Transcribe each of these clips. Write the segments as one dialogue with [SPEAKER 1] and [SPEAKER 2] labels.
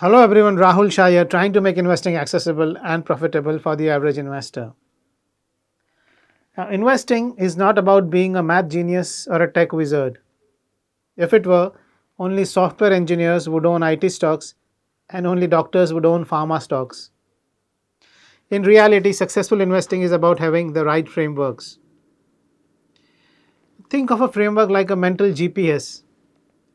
[SPEAKER 1] Hello everyone, Rahul Shah here, trying to make investing accessible and profitable for the average investor. Now, investing is not about being a math genius or a tech wizard. If it were, only software engineers would own IT stocks and only doctors would own pharma stocks. In reality, successful investing is about having the right frameworks. Think of a framework like a mental GPS.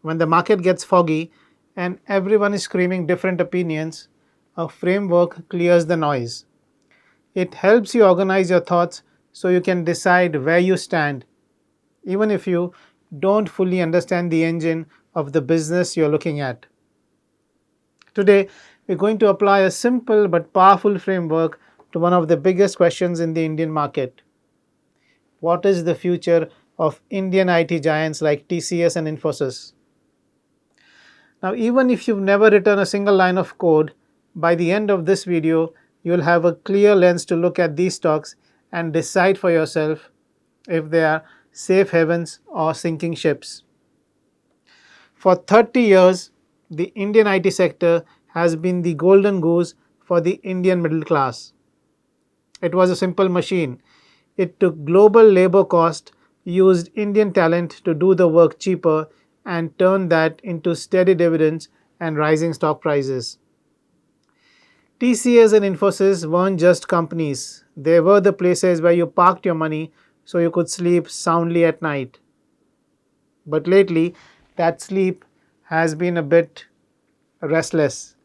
[SPEAKER 1] When the market gets foggy and everyone is screaming different opinions, a framework clears the noise. It helps you organize your thoughts so you can decide where you stand, even if you don't fully understand the engine of the business you're looking at. Today, we're going to apply a simple but powerful framework to one of the biggest questions in the Indian market. What is the future of Indian IT giants like TCS and Infosys? Now, even if you've never written a single line of code, by the end of this video, you'll have a clear lens to look at these stocks and decide for yourself if they are safe havens or sinking ships. For 30 years, the Indian IT sector has been the golden goose for the Indian middle class. It was a simple machine. It took global labor cost, used Indian talent to do the work cheaper, and turned that into steady dividends and rising stock prices. TCS and Infosys weren't just companies, they were the places where you parked your money so you could sleep soundly at night. But lately, that sleep has been a bit restless.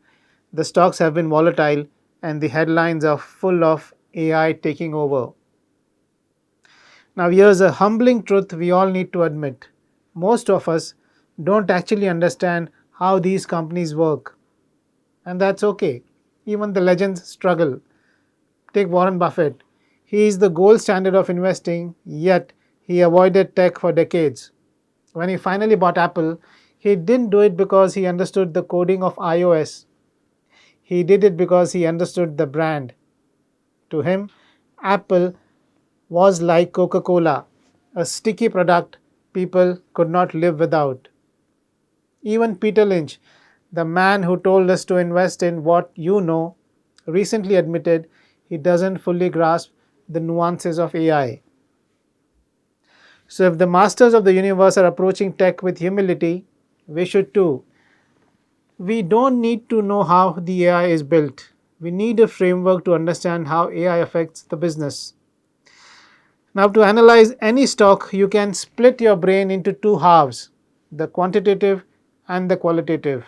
[SPEAKER 1] The stocks have been volatile and the headlines are full of AI taking over. Now, here's a humbling truth we all need to admit. Most of us don't actually understand how these companies work. And that's okay. Even the legends struggle. Take Warren Buffett. He is the gold standard of investing, yet he avoided tech for decades. When he finally bought Apple, he didn't do it because he understood the coding of iOS. He did it because he understood the brand. To him, Apple was like Coca-Cola, a sticky product people could not live without. Even Peter Lynch, the man who told us to invest in what you know, recently admitted he doesn't fully grasp the nuances of AI. So, if the masters of the universe are approaching tech with humility, we should too. We don't need to know how the AI is built. We need a framework to understand how AI affects the business. Now, to analyze any stock, you can split your brain into two halves, the quantitative and the qualitative.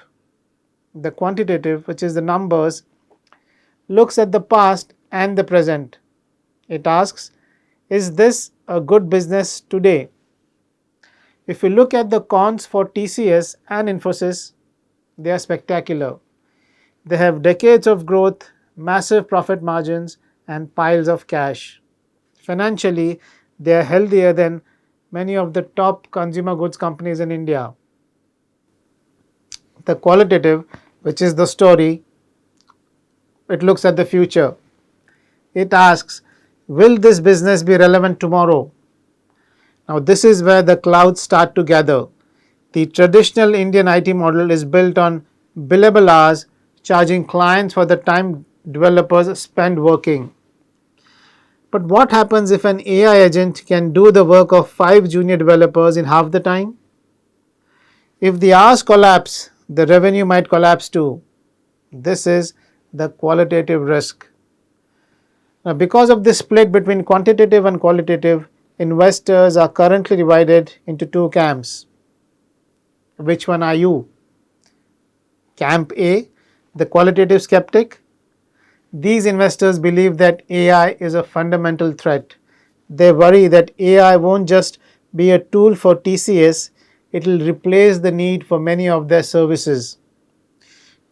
[SPEAKER 1] The quantitative, which is the numbers, looks at the past and the present. It asks, is this a good business today? If you look at the cons for TCS and Infosys, they are spectacular. They have decades of growth, massive profit margins, and piles of cash. Financially, they are healthier than many of the top consumer goods companies in India. The qualitative, which is the story, it looks at the future. It asks, will this business be relevant tomorrow? Now, this is where the clouds start to gather. The traditional Indian IT model is built on billable hours, charging clients for the time developers spend working. But what happens if an AI agent can do the work of 5 junior developers in half the time? If the hours collapse, the revenue might collapse too. This is the qualitative risk. Now, because of this split between quantitative and qualitative, investors are currently divided into two camps. Which one are you? Camp A, the qualitative skeptic. These investors believe that AI is a fundamental threat. They worry that AI won't just be a tool for TCS, it will replace the need for many of their services.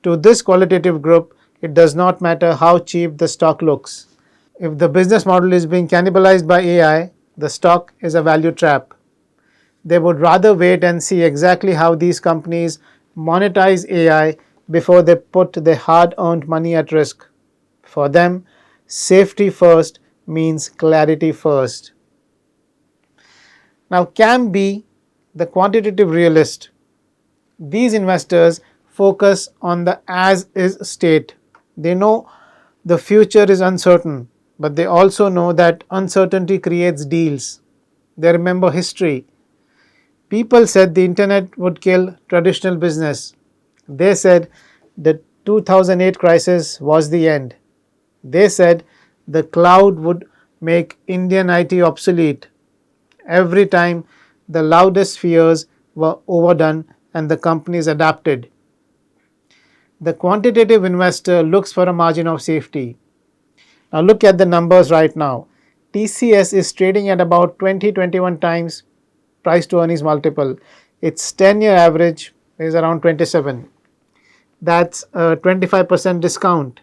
[SPEAKER 1] To this qualitative group, it does not matter how cheap the stock looks. If the business model is being cannibalized by AI, the stock is a value trap. They would rather wait and see exactly how these companies monetize AI before they put their hard-earned money at risk. For them, safety first means clarity first. Now, Camp B, the quantitative realist. These investors focus on the as is state. They know the future is uncertain, but they also know that uncertainty creates deals. They remember history. People said the internet would kill traditional business. They said the 2008 crisis was the end. They said the cloud would make Indian IT obsolete. Every time the loudest fears were overdone and the companies adapted. The quantitative investor looks for a margin of safety. Now look at the numbers right now. TCS is trading at about 20-21 times price to earnings multiple. Its 10-year average is around 27. That's a 25% discount.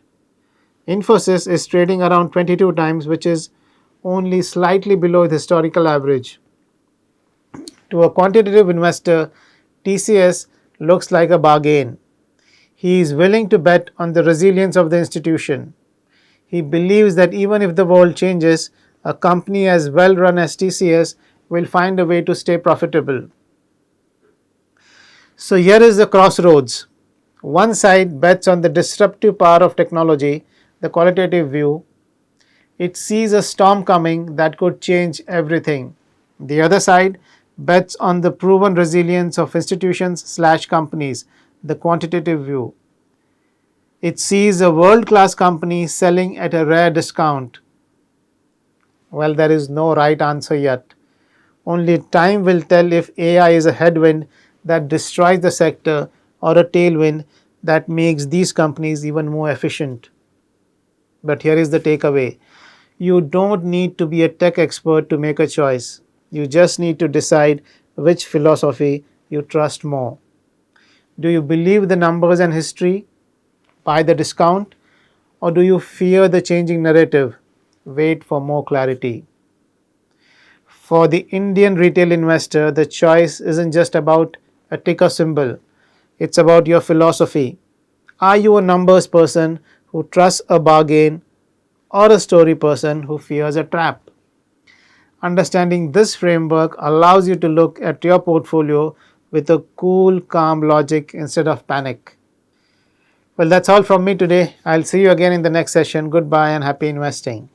[SPEAKER 1] Infosys is trading around 22 times, which is only slightly below the historical average. To a quantitative investor, TCS looks like a bargain. He is willing to bet on the resilience of the institution. He believes that even if the world changes, a company as well run as TCS will find a way to stay profitable. So here is the crossroads. One side bets on the disruptive power of technology, the qualitative view. It sees a storm coming that could change everything. The other side bets on the proven resilience of institutions/companies, the quantitative view. It sees a world-class company selling at a rare discount. Well, there is no right answer yet. Only time will tell if AI is a headwind that destroys the sector or a tailwind that makes these companies even more efficient. But here is the takeaway. You don't need to be a tech expert to make a choice. You just need to decide which philosophy you trust more. Do you believe the numbers and history? Buy the discount? Or do you fear the changing narrative? Wait for more clarity. For the Indian retail investor, the choice isn't just about a ticker symbol, it's about your philosophy. Are you a numbers person who trusts a bargain or a story person who fears a trap? Understanding this framework allows you to look at your portfolio with a cool, calm logic instead of panic. Well, that's all from me today. I'll see you again in the next session. Goodbye and happy investing.